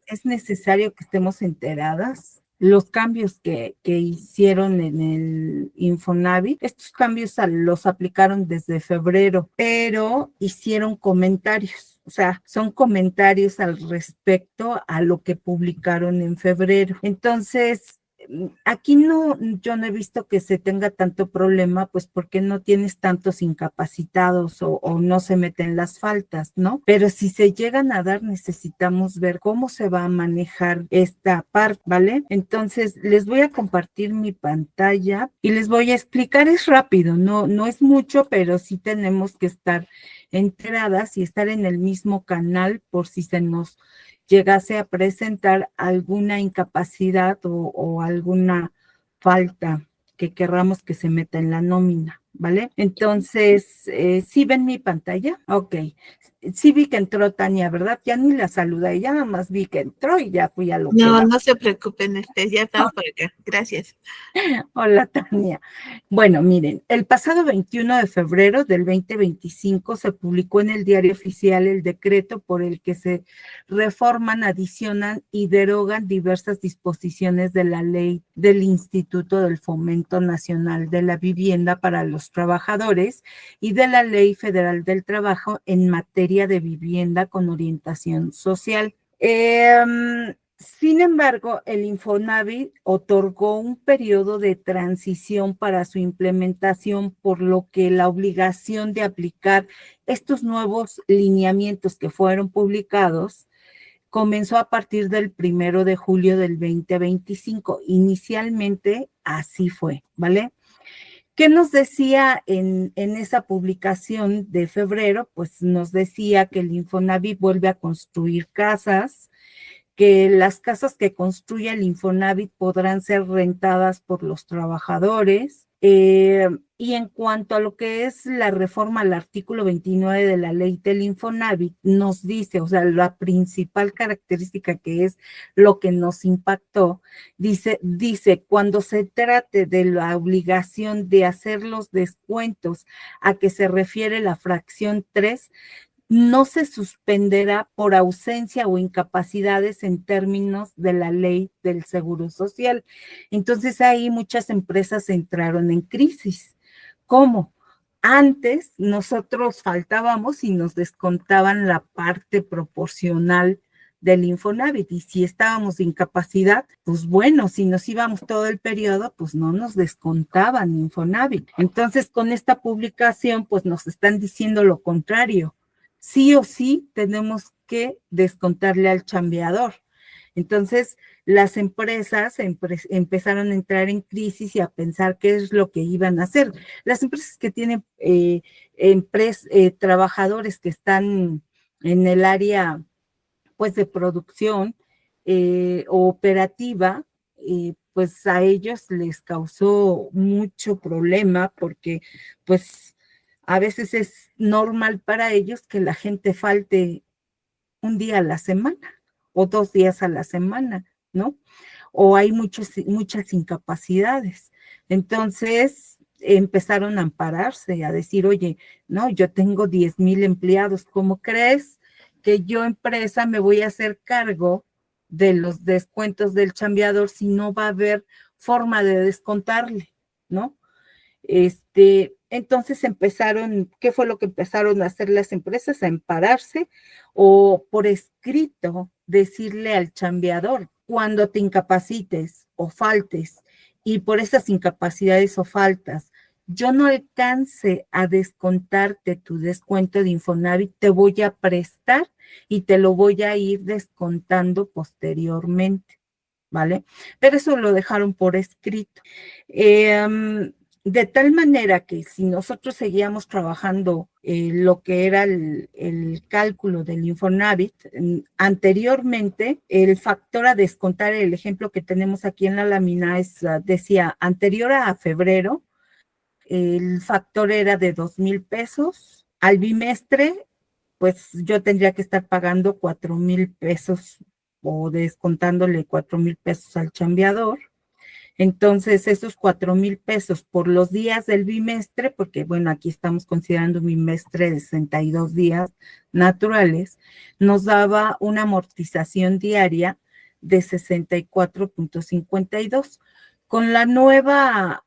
es necesario que estemos enteradas. Los cambios que hicieron en el Infonavit, estos cambios los aplicaron desde febrero, pero hicieron comentarios, o sea, son comentarios al respecto a lo que publicaron en febrero. Entonces, aquí yo no he visto que se tenga tanto problema, pues porque no tienes tantos incapacitados o no se meten las faltas, ¿no? Pero si se llegan a dar, necesitamos ver cómo se va a manejar esta parte, ¿vale? Entonces, les voy a compartir mi pantalla y les voy a explicar, es rápido, no es mucho, pero sí tenemos que estar enteradas y estar en el mismo canal por si se nos llegase a presentar alguna incapacidad o alguna falta que querramos que se meta en la nómina, ¿vale? Entonces, ¿sí ven mi pantalla? Ok. Sí vi que entró Tania, ¿verdad? Ya ni la saludé, ya nada más vi que entró y ya fui a lo que No, va. no se preocupen, ya estamos por acá. Gracias. Hola, Tania. Bueno, miren, el pasado 21 de febrero del 2025 se publicó en el Diario Oficial el decreto por el que se reforman, adicionan y derogan diversas disposiciones de la ley del Instituto del Fomento Nacional de la Vivienda para los Trabajadores y de la Ley Federal del Trabajo en materia de vivienda con orientación social. Sin embargo, el Infonavit otorgó un periodo de transición para su implementación, por lo que la obligación de aplicar estos nuevos lineamientos que fueron publicados comenzó a partir del 1 de julio del 2025. Inicialmente así fue, ¿vale? ¿Qué nos decía en esa publicación de febrero? Pues nos decía que el Infonavit vuelve a construir casas, que las casas que construya el Infonavit podrán ser rentadas por los trabajadores. Y en cuanto a lo que es la reforma al artículo 29 de la ley del Infonavit, nos dice, o sea, la principal característica que es lo que nos impactó, dice, cuando se trate de la obligación de hacer los descuentos a que se refiere la fracción 3, no se suspenderá por ausencia o incapacidades en términos de la ley del Seguro Social. Entonces ahí muchas empresas entraron en crisis. ¿Cómo? Antes nosotros faltábamos y nos descontaban la parte proporcional del Infonavit, y si estábamos de incapacidad, pues bueno, si nos íbamos todo el periodo, pues no nos descontaban Infonavit. Entonces, con esta publicación, pues nos están diciendo lo contrario. Sí o sí tenemos que descontarle al chambeador. Entonces, las empresas empezaron a entrar en crisis y a pensar qué es lo que iban a hacer. Las empresas que tienen trabajadores que están en el área, pues, de producción o operativa, pues a ellos les causó mucho problema porque, pues, a veces es normal para ellos que la gente falte un día a la semana o 2 días a la semana, ¿no? O hay muchas incapacidades. Entonces empezaron a ampararse, a decir, oye, no, yo tengo 10,000 empleados, ¿cómo crees que yo, empresa, me voy a hacer cargo de los descuentos del chambeador si no va a haber forma de descontarle, ¿no? Entonces ¿qué fue lo que empezaron a hacer las empresas? A ampararse o por escrito decirle al chambeador, cuando te incapacites o faltes y por esas incapacidades o faltas yo no alcance a descontarte tu descuento de Infonavit, te voy a prestar y te lo voy a ir descontando posteriormente, ¿vale? Pero eso lo dejaron por escrito. De tal manera que si nosotros seguíamos trabajando lo que era el cálculo del Infonavit, anteriormente el factor a descontar, el ejemplo que tenemos aquí en la lámina decía, anterior a febrero, el factor era de 2,000 pesos. Al bimestre, pues yo tendría que estar pagando 4,000 pesos o descontándole 4,000 pesos al chambeador. Entonces, esos 4,000 pesos por los días del bimestre, porque bueno, aquí estamos considerando un bimestre de 62 días naturales, nos daba una amortización diaria de 64,52. Con la nueva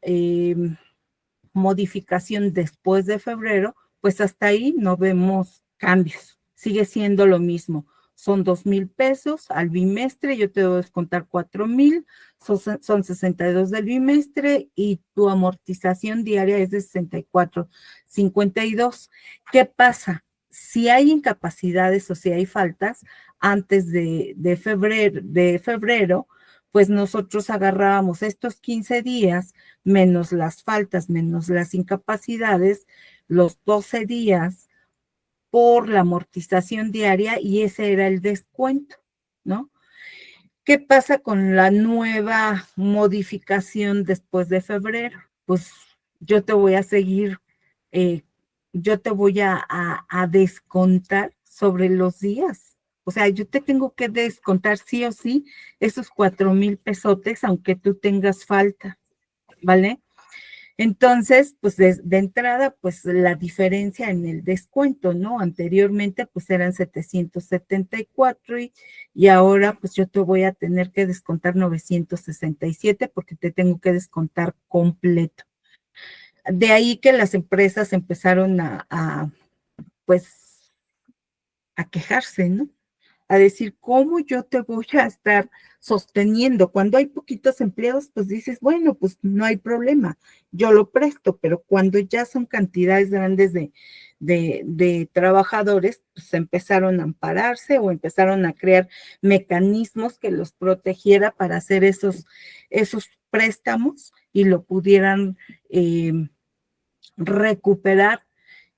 modificación después de febrero, pues hasta ahí no vemos cambios, sigue siendo lo mismo. Son 2,000 pesos al bimestre, yo te debo descontar 4,000, son 62 del bimestre y tu amortización diaria es de 64,52. ¿Qué pasa? Si hay incapacidades o si hay faltas antes de febrero, pues nosotros agarrábamos estos 15 días menos las faltas, menos las incapacidades, los 12 días por la amortización diaria y ese era el descuento, ¿no? ¿Qué pasa con la nueva modificación después de febrero? Pues yo te voy a seguir, eh, yo te voy a descontar sobre los días. O sea, yo te tengo que descontar sí o sí esos 4,000 pesotes, aunque tú tengas falta, ¿vale? Entonces, pues de entrada, pues la diferencia en el descuento, ¿no? Anteriormente, pues eran 774 y ahora, pues yo te voy a tener que descontar 967 porque te tengo que descontar completo. De ahí que las empresas empezaron pues, a quejarse, ¿no? A decir, ¿cómo yo te voy a estar sosteniendo? Cuando hay poquitos empleados, pues dices, bueno, pues no hay problema, yo lo presto, pero cuando ya son cantidades grandes de trabajadores, pues empezaron a ampararse o empezaron a crear mecanismos que los protegiera para hacer esos préstamos y lo pudieran recuperar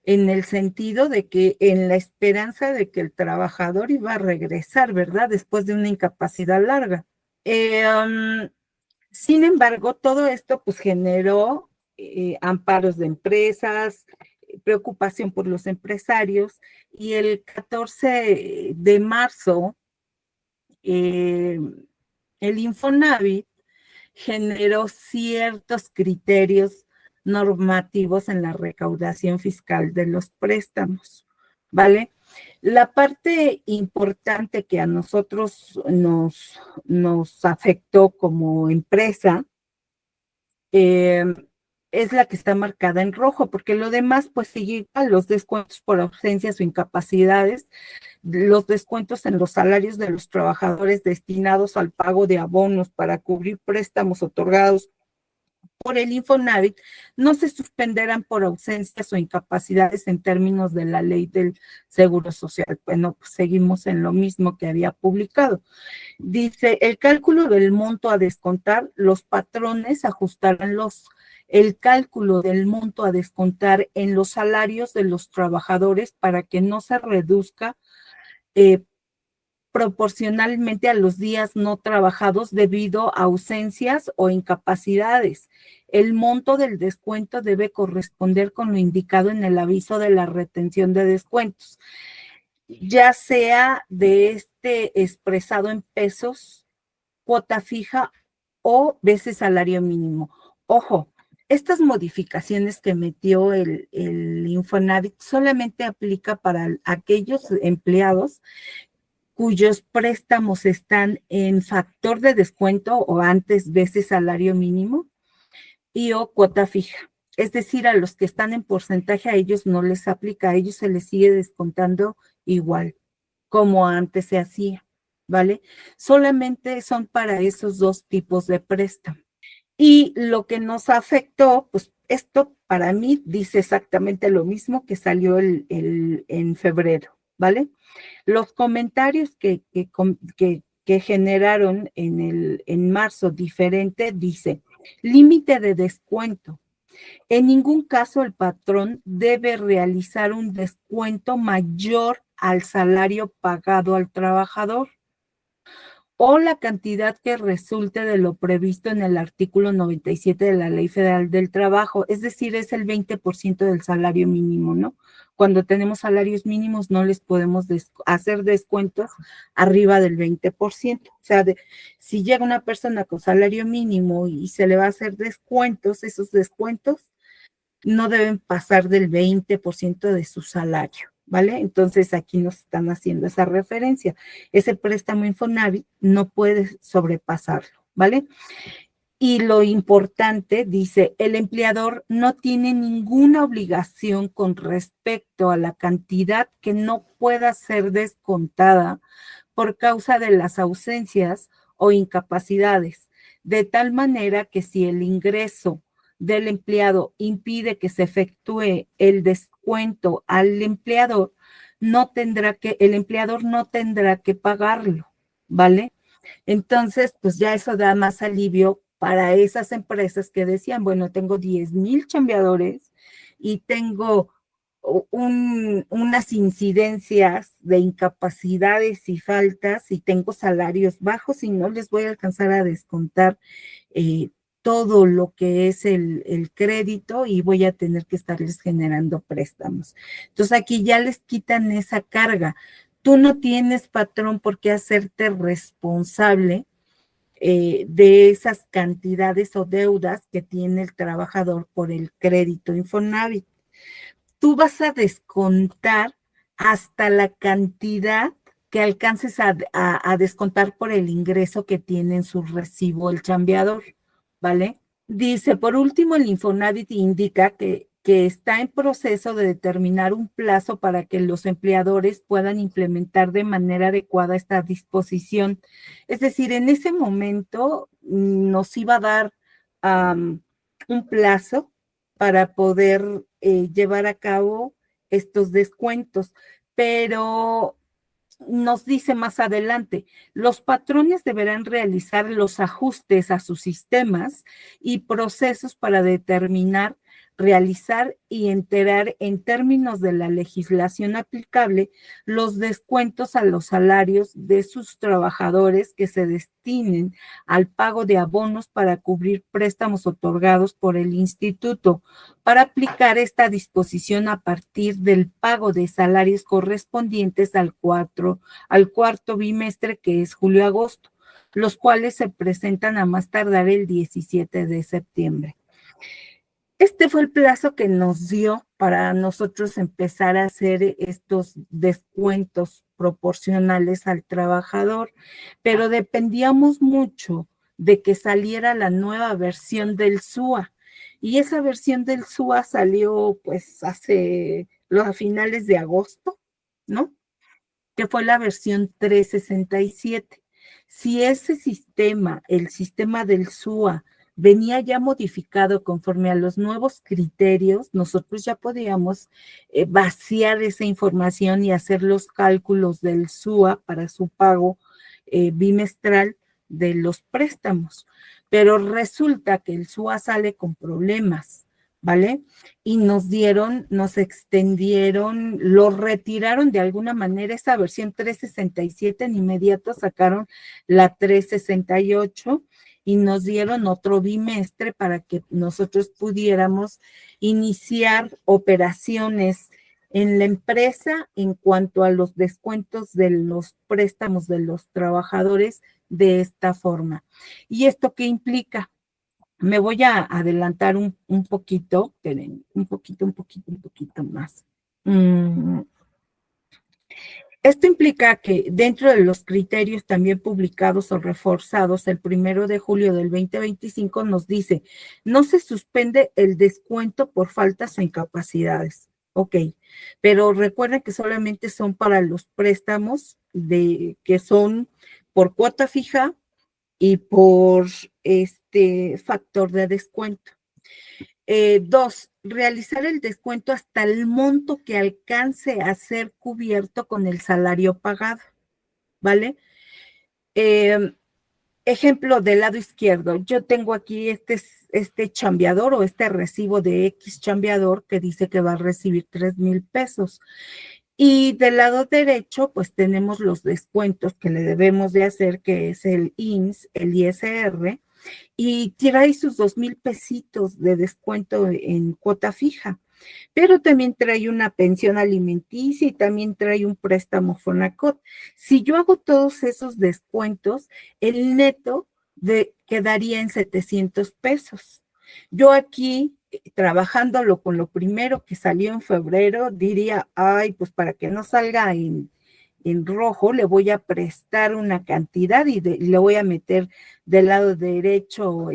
en el sentido de que en la esperanza de que el trabajador iba a regresar, ¿verdad? Después de una incapacidad larga. Sin embargo, todo esto pues generó amparos de empresas, preocupación por los empresarios y el 14 de marzo eh, el Infonavit generó ciertos criterios normativos en la recaudación fiscal de los préstamos, ¿vale? La parte importante que a nosotros nos afectó como empresa eh, es la que está marcada en rojo, porque lo demás pues sigue igual, los descuentos por ausencias o incapacidades, los descuentos en los salarios de los trabajadores destinados al pago de abonos para cubrir préstamos otorgados por el Infonavit no se suspenderán por ausencias o incapacidades en términos de la ley del Seguro Social. Bueno, pues seguimos en lo mismo que había publicado. Dice, el cálculo del monto a descontar, los patrones ajustarán el cálculo del monto a descontar en los salarios de los trabajadores para que no se reduzca proporcionalmente a los días no trabajados debido a ausencias o incapacidades. El monto del descuento debe corresponder con lo indicado en el aviso de la retención de descuentos, ya sea de expresado en pesos, cuota fija o veces salario mínimo. Ojo, estas modificaciones que metió el Infonavit solamente aplica para aquellos empleados cuyos préstamos están en factor de descuento o antes veces salario mínimo y o cuota fija. Es decir, a los que están en porcentaje, a ellos no les aplica, a ellos se les sigue descontando igual, como antes se hacía, ¿vale? Solamente son para esos dos tipos de préstamo. Y lo que nos afectó, pues esto para mí dice exactamente lo mismo que salió en febrero, ¿vale? Los comentarios que generaron en marzo diferente dice, límite de descuento. En ningún caso el patrón debe realizar un descuento mayor al salario pagado al trabajador. o la cantidad que resulte de lo previsto en el artículo 97 de la Ley Federal del Trabajo, es decir, es el 20% del salario mínimo, ¿no? Cuando tenemos salarios mínimos no les podemos hacer descuentos arriba del 20%. O sea, si llega una persona con salario mínimo y se le va a hacer descuentos, esos descuentos no deben pasar del 20% de su salario, ¿vale? Entonces aquí nos están haciendo esa referencia. Ese préstamo Infonavit no puede sobrepasarlo, ¿vale? Y lo importante, dice, el empleador no tiene ninguna obligación con respecto a la cantidad que no pueda ser descontada por causa de las ausencias o incapacidades, de tal manera que si el ingreso del empleado impide que se efectúe el descuento al empleador, el empleador no tendrá que pagarlo, ¿vale? Entonces, pues ya eso da más alivio para esas empresas que decían, bueno, tengo 10,000 chambeadores y tengo unas incidencias de incapacidades y faltas y tengo salarios bajos y no les voy a alcanzar a descontar eh, todo lo que es el crédito y voy a tener que estarles generando préstamos. Entonces aquí ya les quitan esa carga. Tú no tienes, patrón, por qué hacerte responsable de esas cantidades o deudas que tiene el trabajador por el crédito Infonavit. Tú vas a descontar hasta la cantidad que alcances a descontar por el ingreso que tiene en su recibo el chambeador, ¿vale? Dice, por último, el Infonavit indica que está en proceso de determinar un plazo para que los empleadores puedan implementar de manera adecuada esta disposición. Es decir, en ese momento nos iba a dar un plazo para poder llevar a cabo estos descuentos, pero nos dice más adelante, los patrones deberán realizar los ajustes a sus sistemas y procesos para determinar, realizar y enterar en términos de la legislación aplicable los descuentos a los salarios de sus trabajadores que se destinen al pago de abonos para cubrir préstamos otorgados por el instituto, para aplicar esta disposición a partir del pago de salarios correspondientes al cuarto bimestre, que es julio-agosto, los cuales se presentan a más tardar el 17 de septiembre. Este fue el plazo que nos dio para nosotros empezar a hacer estos descuentos proporcionales al trabajador, pero dependíamos mucho de que saliera la nueva versión del SUA. Y esa versión del SUA salió pues a finales de agosto, ¿no? Que fue la versión 367. Si ese sistema, el sistema del SUA, venía ya modificado conforme a los nuevos criterios, nosotros ya podíamos vaciar esa información y hacer los cálculos del SUA para su pago bimestral de los préstamos. Pero resulta que el SUA sale con problemas, ¿vale? Y nos extendieron, lo retiraron de alguna manera esa versión 367, en inmediato sacaron la 368 y nos dieron otro bimestre para que nosotros pudiéramos iniciar operaciones en la empresa en cuanto a los descuentos de los préstamos de los trabajadores de esta forma. ¿Y esto qué implica? Me voy a adelantar un poquito, esperen, un poquito más. Esto implica que dentro de los criterios también publicados o reforzados el 1 de julio del 2025 nos dice, no se suspende el descuento por faltas o incapacidades. Ok, pero recuerden que solamente son para los préstamos que son por cuota fija y por factor de descuento. 2, realizar el descuento hasta el monto que alcance a ser cubierto con el salario pagado, ¿vale? Ejemplo del lado izquierdo, yo tengo aquí este chambeador o este recibo de X chambeador que dice que va a recibir 3,000 pesos. Y del lado derecho, pues tenemos los descuentos que le debemos de hacer, que es el IMSS, el ISR, y trae sus 2,000 pesitos de descuento en cuota fija, pero también trae una pensión alimenticia y también trae un préstamo Fonacot. Si yo hago todos esos descuentos, el neto quedaría en 700 pesos. Yo aquí, trabajándolo con lo primero que salió en febrero, diría, ay, pues para que no salga en rojo, le voy a prestar una cantidad y le voy a meter del lado derecho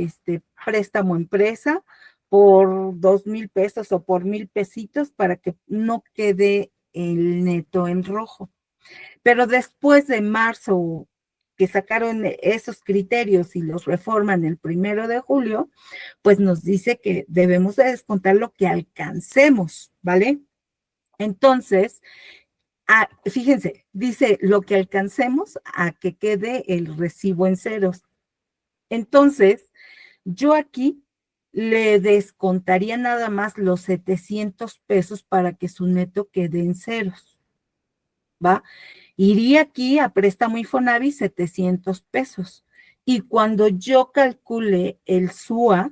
préstamo empresa por 2,000 pesos o por 1,000 pesitos para que no quede el neto en rojo. Pero después de marzo que sacaron esos criterios y los reforman el 1 de julio, pues nos dice que debemos de descontar lo que alcancemos, ¿vale? Entonces, fíjense, dice lo que alcancemos a que quede el recibo en ceros. Entonces, yo aquí le descontaría nada más los 700 pesos para que su neto quede en ceros, ¿va? Iría aquí a préstamo Infonavit 700 pesos. Y cuando yo calcule el SUA,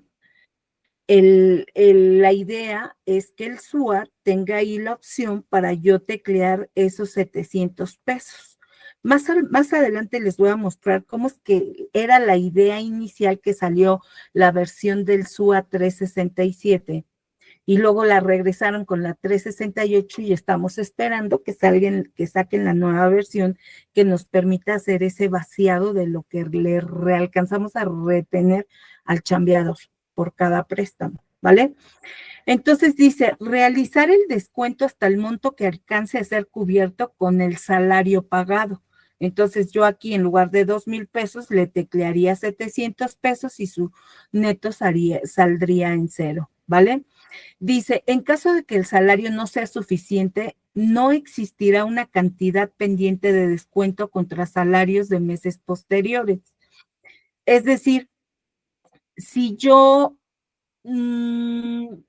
la idea es que el SUA tenga ahí la opción para yo teclear esos 700 pesos. Más adelante les voy a mostrar cómo es que era la idea inicial que salió la versión del SUA 367 y luego la regresaron con la 368 y estamos esperando que saquen la nueva versión que nos permita hacer ese vaciado de lo que le alcanzamos a retener al chambeador por cada préstamo, ¿vale? Entonces dice, realizar el descuento hasta el monto que alcance a ser cubierto con el salario pagado. Entonces yo aquí en lugar de 2,000 pesos le teclearía 700 pesos y su neto saldría en cero, ¿vale? Dice, en caso de que el salario no sea suficiente, no existirá una cantidad pendiente de descuento contra salarios de meses posteriores. Es decir, si yo no,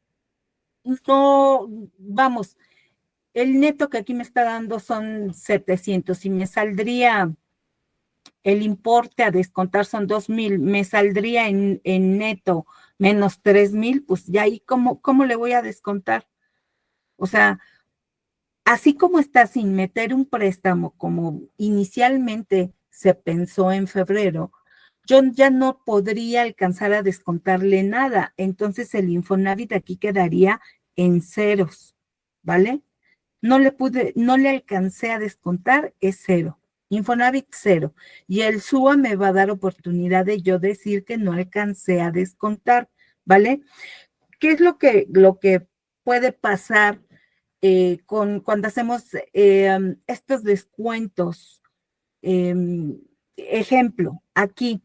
vamos, el neto que aquí me está dando son 700 y me saldría el importe a descontar son 2,000, me saldría en neto menos 3,000, pues ya ahí ¿cómo le voy a descontar? O sea, así como está sin meter un préstamo como inicialmente se pensó en febrero, yo ya no podría alcanzar a descontarle nada. Entonces el Infonavit aquí quedaría en ceros, ¿vale? No le alcancé a descontar, es cero. Infonavit cero. Y el SUA me va a dar oportunidad de yo decir que no alcancé a descontar, ¿vale? ¿Qué es lo que puede pasar cuando hacemos estos descuentos? Ejemplo, aquí,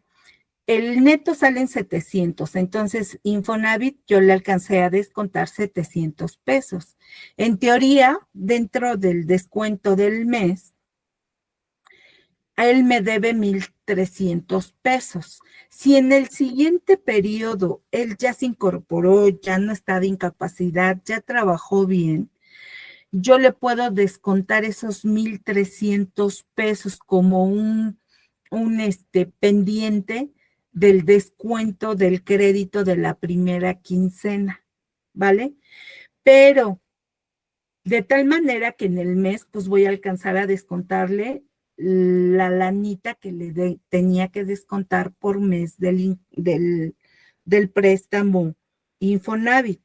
el neto sale en 700, entonces Infonavit yo le alcancé a descontar 700 pesos. En teoría, dentro del descuento del mes, a él me debe 1,300 pesos. Si en el siguiente periodo él ya se incorporó, ya no está de incapacidad, ya trabajó bien, yo le puedo descontar esos 1,300 pesos como un pendiente del descuento del crédito de la primera quincena, ¿vale? Pero de tal manera que en el mes pues voy a alcanzar a descontarle la lanita que tenía que descontar por mes del préstamo Infonavit.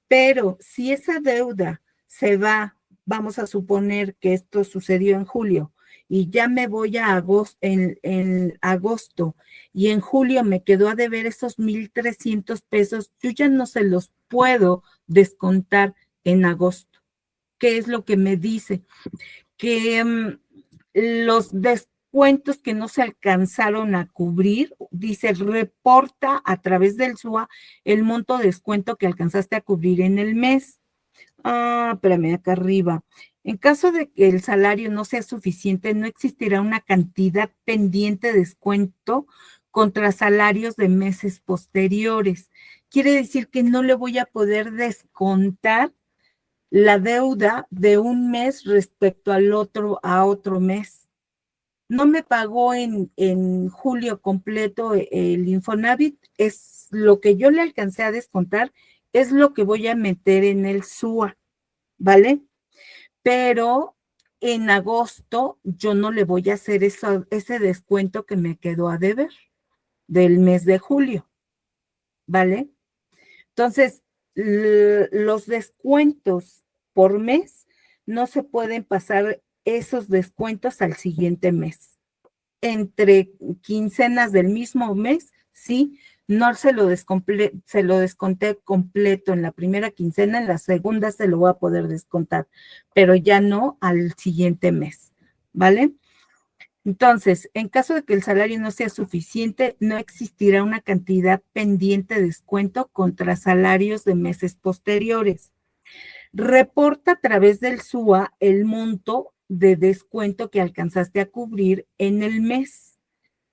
Pero si esa deuda se va, vamos a suponer que esto sucedió en julio, y ya me voy a agosto, en agosto, y en julio me quedó a deber esos 1,300 pesos, yo ya no se los puedo descontar en agosto. ¿Qué es lo que me dice? Que los descuentos que no se alcanzaron a cubrir, dice, reporta a través del SUA el monto de descuento que alcanzaste a cubrir en el mes. Espérame, acá arriba. En caso de que el salario no sea suficiente, no existirá una cantidad pendiente de descuento contra salarios de meses posteriores. Quiere decir que no le voy a poder descontar la deuda de un mes respecto al otro, a otro mes. No me pagó en julio completo el Infonavit, es lo que yo le alcancé a descontar, es lo que voy a meter en el SUA, ¿vale? Pero en agosto yo no le voy a hacer ese descuento que me quedó a deber del mes de julio, ¿vale? Entonces, los descuentos por mes no se pueden pasar esos descuentos al siguiente mes. Entre quincenas del mismo mes, sí, no se lo desconté completo en la primera quincena, en la segunda se lo voy a poder descontar, pero ya no al siguiente mes, ¿vale? Entonces, en caso de que el salario no sea suficiente, no existirá una cantidad pendiente de descuento contra salarios de meses posteriores. Reporta a través del SUA el monto de descuento que alcanzaste a cubrir en el mes.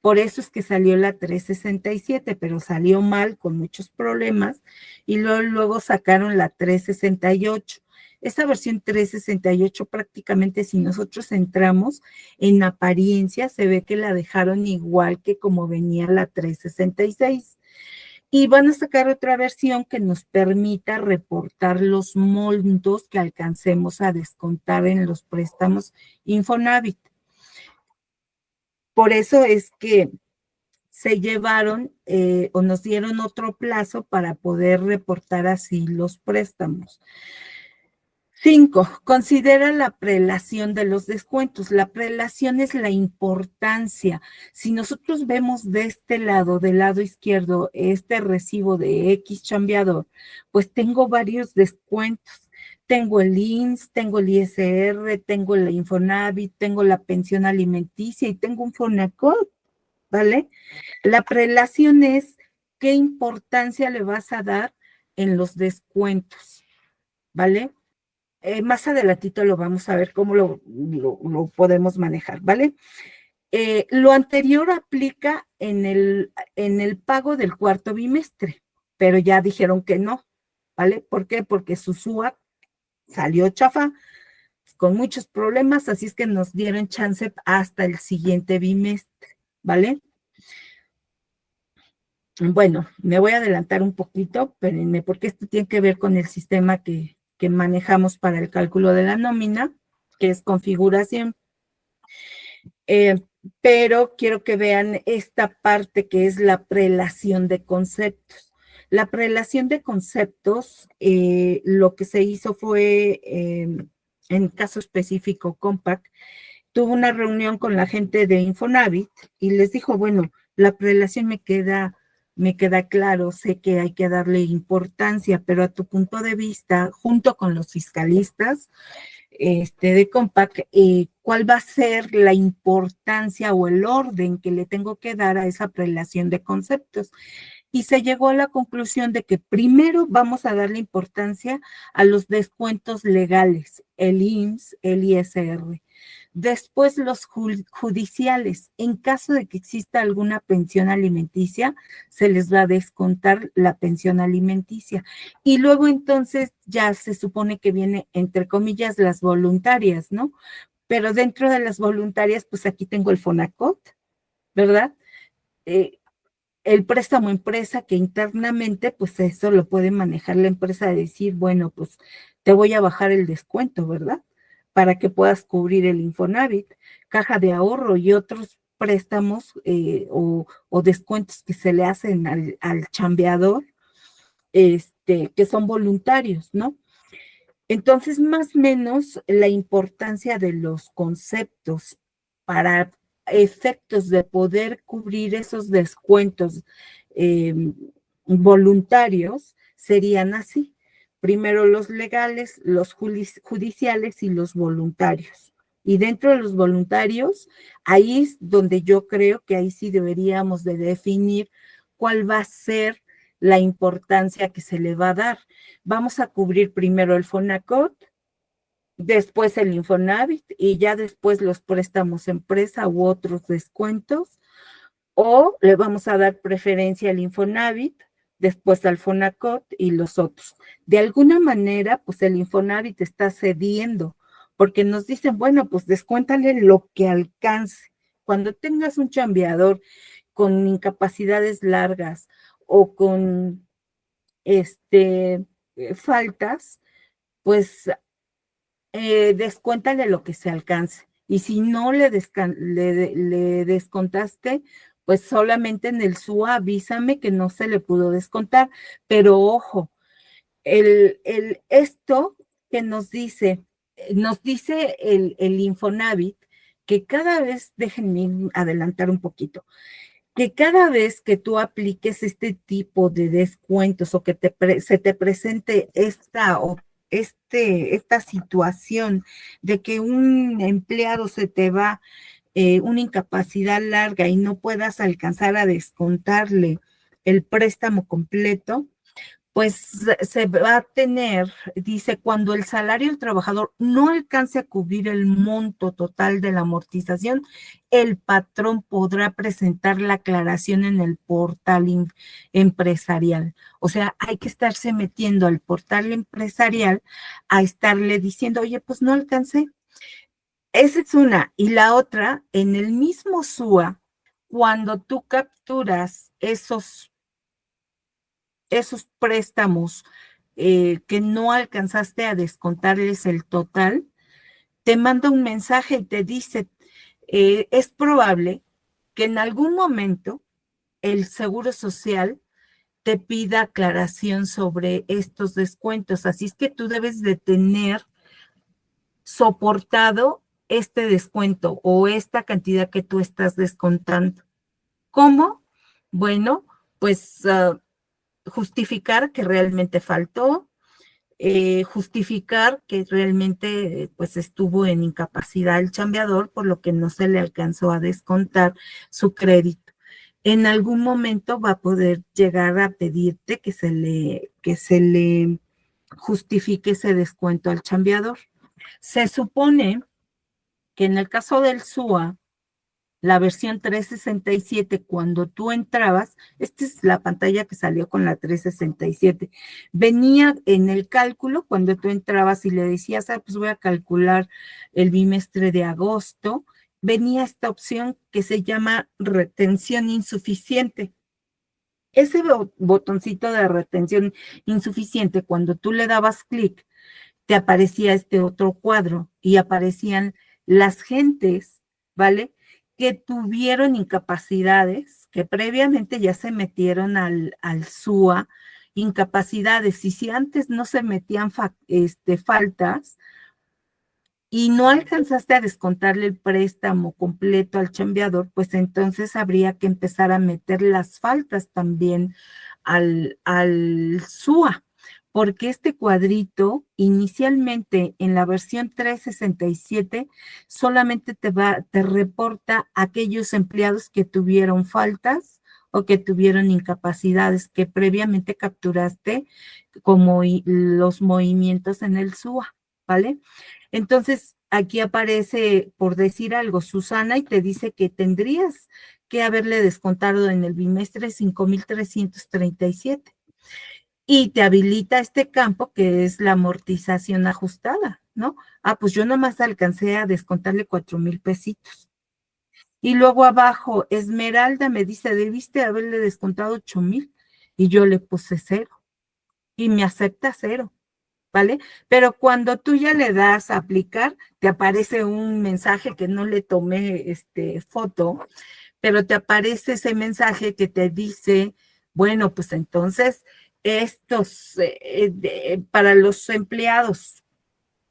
Por eso es que salió la 367, pero salió mal con muchos problemas y luego sacaron la 368. Esa versión 368 prácticamente si nosotros entramos en apariencia se ve que la dejaron igual que como venía la 366. Y van a sacar otra versión que nos permita reportar los montos que alcancemos a descontar en los préstamos Infonavit. Por eso es que se llevaron o nos dieron otro plazo para poder reportar así los préstamos. 5. Considera la prelación de los descuentos. La prelación es la importancia. Si nosotros vemos de este lado, del lado izquierdo, este recibo de X chambeador, pues tengo varios descuentos. Tengo el IMSS, tengo el ISR, tengo la Infonavit, tengo la pensión alimenticia y tengo un Fonacot, ¿vale? La prelación es qué importancia le vas a dar en los descuentos, ¿vale? Más adelantito lo vamos a ver cómo lo podemos manejar, ¿vale? Lo anterior aplica en el pago del cuarto bimestre, pero ya dijeron que no, ¿vale? ¿Por qué? Porque su SUA salió chafa, con muchos problemas, así es que nos dieron chance hasta el siguiente bimestre, ¿vale? Bueno, me voy a adelantar un poquito, espérenme, porque esto tiene que ver con el sistema que manejamos para el cálculo de la nómina, que es configuración. Pero quiero que vean esta parte que es la prelación de conceptos. La prelación de conceptos, lo que se hizo fue, en caso específico, Compaq, tuvo una reunión con la gente de Infonavit y les dijo, bueno, la prelación me queda claro, sé que hay que darle importancia, pero a tu punto de vista, junto con los fiscalistas de Compaq, ¿cuál va a ser la importancia o el orden que le tengo que dar a esa prelación de conceptos? Y se llegó a la conclusión de que primero vamos a darle importancia a los descuentos legales, el IMSS, el ISR. Después los judiciales. En caso de que exista alguna pensión alimenticia, se les va a descontar la pensión alimenticia. Y luego entonces ya se supone que viene, entre comillas, las voluntarias, ¿no? Pero dentro de las voluntarias, pues aquí tengo el Fonacot, ¿verdad? El préstamo empresa que internamente, pues eso lo puede manejar la empresa de decir, bueno, pues te voy a bajar el descuento, ¿verdad? Para que puedas cubrir el Infonavit, caja de ahorro y otros préstamos o descuentos que se le hacen al chambeador, que son voluntarios, ¿no? Entonces, más o menos la importancia de los conceptos para efectos de poder cubrir esos descuentos eh, voluntarios serían así. Primero los legales, los judiciales y los voluntarios. Y dentro de los voluntarios, ahí es donde yo creo que ahí sí deberíamos de definir cuál va a ser la importancia que se le va a dar. Vamos a cubrir primero el Fonacot, después el Infonavit y ya después los préstamos empresa u otros descuentos, o le vamos a dar preferencia al Infonavit después al Fonacot y los otros. De alguna manera, pues el Infonavit está cediendo, porque nos dicen, bueno, pues descuéntale lo que alcance. Cuando tengas un chambeador con incapacidades largas o con faltas, pues descuéntale lo que se alcance. Y si no le descontaste, pues solamente en el SUA avísame que no se le pudo descontar. Pero ojo, esto que nos dice el Infonavit, que cada vez, déjenme adelantar un poquito, que cada vez que tú apliques este tipo de descuentos o que se te presente esta situación de que un empleado se te va una incapacidad larga y no puedas alcanzar a descontarle el préstamo completo, pues se va a tener, dice, cuando el salario del trabajador no alcance a cubrir el monto total de la amortización, el patrón podrá presentar la aclaración en el portal empresarial. O sea, hay que estarse metiendo al portal empresarial a estarle diciendo, oye, pues no alcancé. Esa es una. Y la otra, en el mismo SUA, cuando tú capturas esos préstamos que no alcanzaste a descontarles el total, te manda un mensaje y te dice, es probable que en algún momento el Seguro Social te pida aclaración sobre estos descuentos. Así es que tú debes de tener soportado este descuento o esta cantidad que tú estás descontando. ¿Cómo? Bueno, pues justificar que realmente faltó, justificar que realmente pues estuvo en incapacidad el chambeador, por lo que no se le alcanzó a descontar su crédito. En algún momento va a poder llegar a pedirte que se le justifique ese descuento al chambeador. Se supone que en el caso del SUA, la versión 367, cuando tú entrabas, esta es la pantalla que salió con la 367, venía en el cálculo cuando tú entrabas y le decías, pues voy a calcular el bimestre de agosto, venía esta opción que se llama retención insuficiente. Ese botoncito de retención insuficiente, cuando tú le dabas clic, te aparecía este otro cuadro y aparecían las gentes, ¿vale? Que tuvieron incapacidades, que previamente ya se metieron al SUA, incapacidades, y si antes no se metían faltas y no alcanzaste a descontarle el préstamo completo al chambeador, pues entonces habría que empezar a meter las faltas también al SUA, porque este cuadrito inicialmente en la versión 367 solamente te reporta aquellos empleados que tuvieron faltas o que tuvieron incapacidades que previamente capturaste como los movimientos en el SUA, ¿vale? Entonces, aquí aparece, por decir algo, Susana, y te dice que tendrías que haberle descontado en el bimestre 5,337 y te habilita este campo que es la amortización ajustada, ¿no? Pues yo nomás alcancé a descontarle 4,000 pesitos. Y luego abajo, Esmeralda me dice, debiste haberle descontado 8,000 y yo le puse 0 y me acepta 0. ¿Vale? Pero cuando tú ya le das a aplicar, te aparece un mensaje que no le tomé foto, pero te aparece ese mensaje que te dice, bueno, pues entonces para los empleados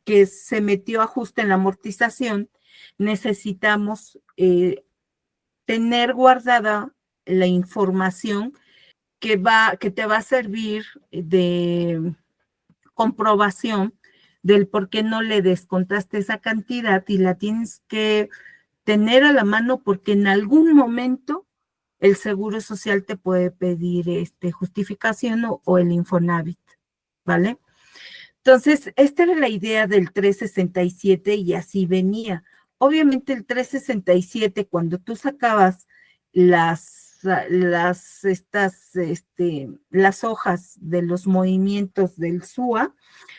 que se metió ajuste en la amortización, necesitamos tener guardada la información que te va a servir de comprobación del por qué no le descontaste esa cantidad y la tienes que tener a la mano porque en algún momento el Seguro Social te puede pedir justificación o el Infonavit, ¿vale? Entonces, esta era la idea del 367 y así venía. Obviamente el 367, cuando tú sacabas las las hojas de los movimientos del SUA.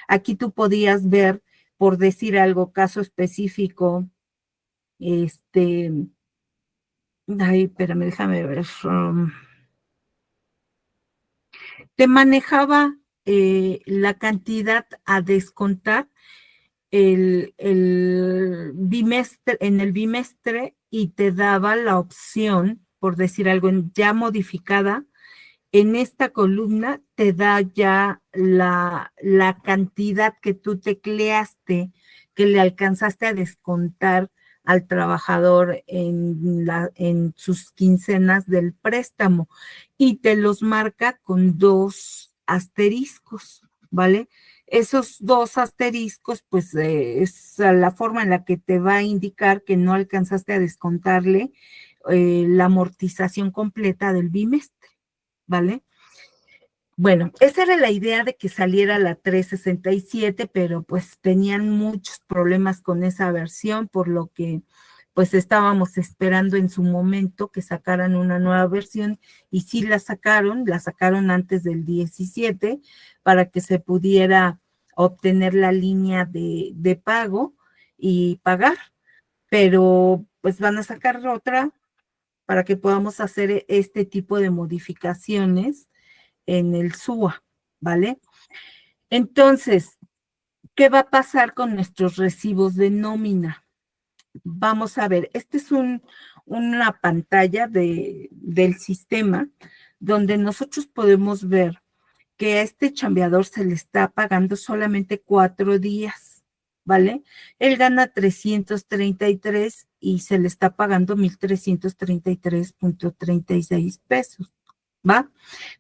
Aquí tú podías ver, por decir algo, caso específico, ay, espérame, déjame ver. Te manejaba la cantidad a descontar el bimestre, en el bimestre, y te daba la opción, por decir algo, ya modificada. En esta columna te da ya la cantidad que tú tecleaste, que le alcanzaste a descontar al trabajador en sus quincenas del préstamo, y te los marca con 2 asteriscos, ¿vale? Esos 2 asteriscos, pues es la forma en la que te va a indicar que no alcanzaste a descontarle la amortización completa del bimestre, ¿vale? Bueno, esa era la idea de que saliera la 367, pero pues tenían muchos problemas con esa versión, por lo que pues estábamos esperando en su momento que sacaran una nueva versión, y sí la sacaron antes del 17 para que se pudiera obtener la línea de pago y pagar, pero pues van a sacar otra para que podamos hacer este tipo de modificaciones en el SUA, ¿vale? Entonces, ¿qué va a pasar con nuestros recibos de nómina? Vamos a ver, esta es una pantalla del sistema donde nosotros podemos ver que a este chambeador se le está pagando solamente 4 días, ¿vale? Él gana 333 y se le está pagando 1,333.36 pesos, ¿va?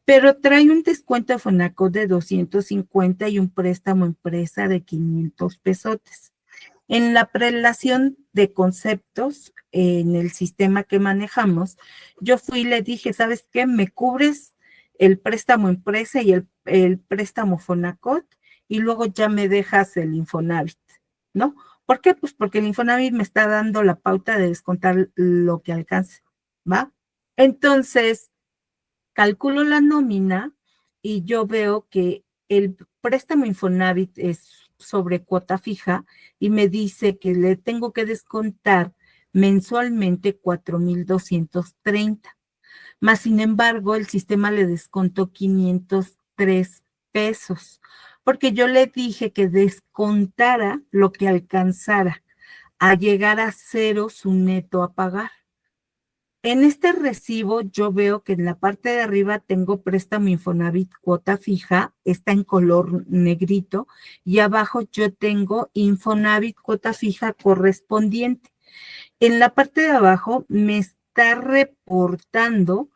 Pero trae un descuento de Fonacot de 250 y un préstamo empresa de 500 pesotes. En la prelación de conceptos, en el sistema que manejamos, yo fui y le dije, ¿sabes qué? Me cubres el préstamo empresa y el préstamo Fonacot, y luego ya me dejas el Infonavit, ¿no? ¿Por qué? Pues porque el Infonavit me está dando la pauta de descontar lo que alcance, ¿va? Entonces, calculo la nómina y yo veo que el préstamo Infonavit es sobre cuota fija y me dice que le tengo que descontar mensualmente 4,230. Más sin embargo, el sistema le descontó 503 pesos, porque yo le dije que descontara lo que alcanzara a llegar a cero su neto a pagar. En este recibo yo veo que en la parte de arriba tengo préstamo Infonavit cuota fija, está en color negrito, y abajo yo tengo Infonavit cuota fija correspondiente. En la parte de abajo me está reportando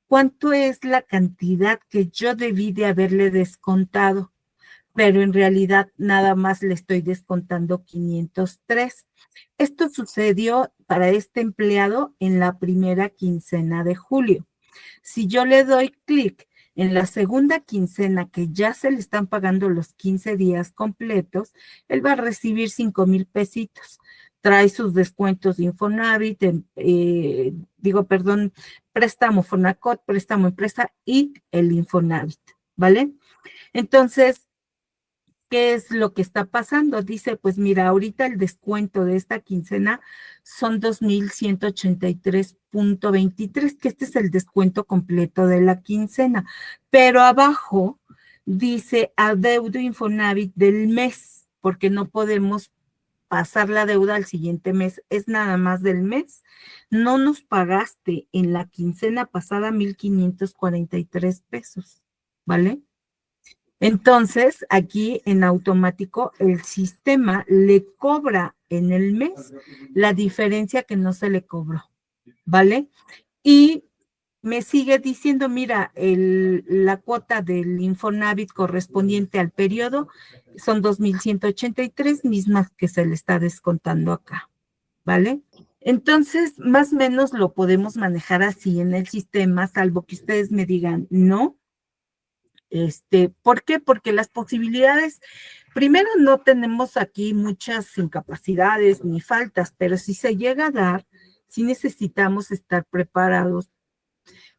cuánto es la cantidad que yo debí de haberle descontado, pero en realidad nada más le estoy descontando 503. Esto sucedió para este empleado en la primera quincena de julio. Si yo le doy clic en la segunda quincena, que ya se le están pagando los 15 días completos, él va a recibir 5,000 pesitos. Trae sus descuentos de Infonavit, préstamo Fonacot, préstamo empresa y el Infonavit, ¿vale? Entonces, ¿qué es lo que está pasando? Dice, pues mira, ahorita el descuento de esta quincena son 2,183.23, que este es el descuento completo de la quincena. Pero abajo dice adeudo Infonavit del mes, porque no podemos pasar la deuda al siguiente mes, es nada más del mes. No nos pagaste en la quincena pasada 1,543 pesos, ¿vale? Entonces, aquí en automático, el sistema le cobra en el mes la diferencia que no se le cobró, ¿vale? Y me sigue diciendo, mira, la cuota del Infonavit correspondiente al periodo son 2,183, mismas que se le está descontando acá, ¿vale? Entonces, más o menos lo podemos manejar así en el sistema, salvo que ustedes me digan, no. ¿Por qué? Porque las posibilidades, primero no tenemos aquí muchas incapacidades ni faltas, pero si se llega a dar, sí necesitamos estar preparados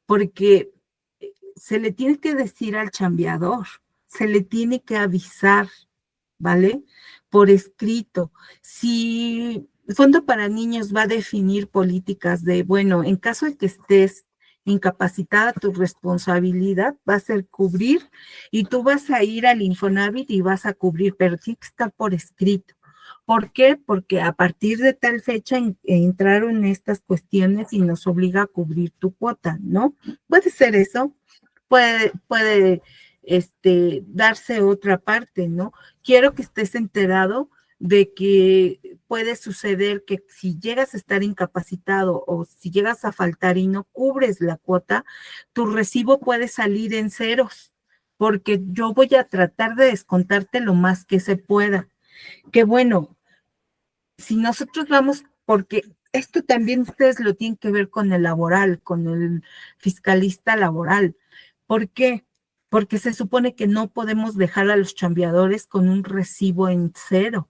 porque se le tiene que decir al chambeador, se le tiene que avisar, ¿vale? Por escrito. Si el Fondo para Niños va a definir políticas de, bueno, en caso de que estés incapacitada, tu responsabilidad va a ser cubrir y tú vas a ir al Infonavit y vas a cubrir, pero tiene que estar por escrito. ¿Por qué? Porque a partir de tal fecha entraron estas cuestiones y nos obliga a cubrir tu cuota, ¿no? Puede ser eso, puede darse otra parte, ¿no? Quiero que estés enterado de que puede suceder que si llegas a estar incapacitado o si llegas a faltar y no cubres la cuota, tu recibo puede salir en ceros, porque yo voy a tratar de descontarte lo más que se pueda. Que bueno, si nosotros vamos, porque esto también ustedes lo tienen que ver con el laboral, con el fiscalista laboral. ¿Por qué? Porque se supone que no podemos dejar a los chambeadores con un recibo en cero.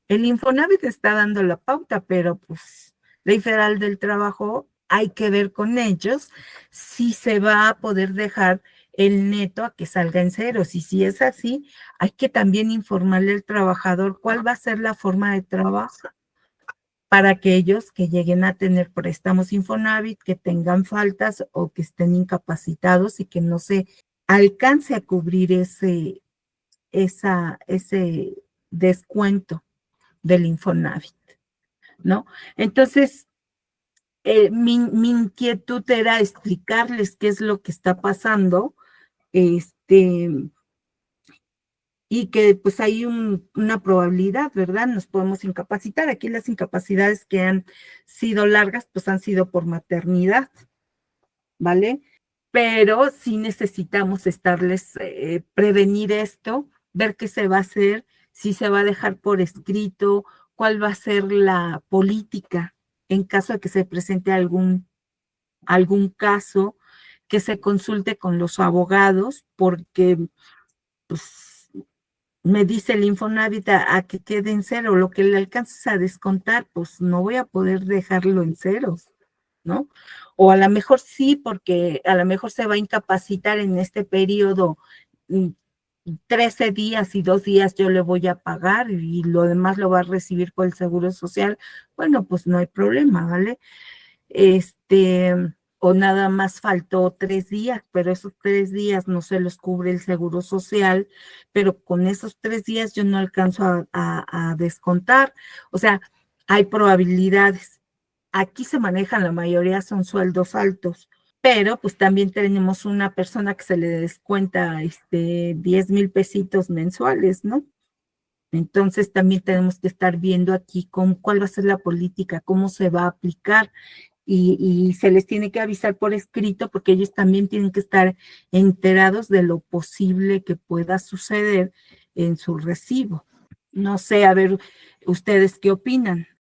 El Infonavit está dando la pauta, pero pues Ley Federal del Trabajo hay que ver con ellos si se va a poder dejar el neto a que salga en ceros. Y si es así, hay que también informarle al trabajador cuál va a ser la forma de trabajo para aquellos que lleguen a tener préstamos Infonavit, que tengan faltas o que estén incapacitados y que no se alcance a cubrir ese descuento del Infonavit, ¿no? Entonces, mi inquietud era explicarles qué es lo que está pasando, y que pues hay una probabilidad, ¿verdad? Nos podemos incapacitar. Aquí las incapacidades que han sido largas, pues han sido por maternidad, ¿vale? Pero sí necesitamos estarles, prevenir esto, ver qué se va a hacer, si se va a dejar por escrito, cuál va a ser la política en caso de que se presente algún caso, que se consulte con los abogados, porque pues me dice el Infonavit a que quede en cero, lo que le alcances a descontar, pues no voy a poder dejarlo en ceros, ¿no? O a lo mejor sí, porque a lo mejor se va a incapacitar en este periodo 13 días y 2 días yo le voy a pagar y lo demás lo va a recibir por el Seguro Social. Bueno, pues no hay problema, ¿vale? O nada más faltó 3 días, pero esos 3 días no se los cubre el Seguro Social, pero con esos 3 días yo no alcanzo a descontar. O sea, hay probabilidades. Aquí se manejan, la mayoría son sueldos altos, pero pues también tenemos una persona que se le descuenta 10,000 pesitos mensuales, ¿no? Entonces también tenemos que estar viendo aquí cuál va a ser la política, cómo se va a aplicar y se les tiene que avisar por escrito porque ellos también tienen que estar enterados de lo posible que pueda suceder en su recibo. No sé, a ver, ¿ustedes qué opinan?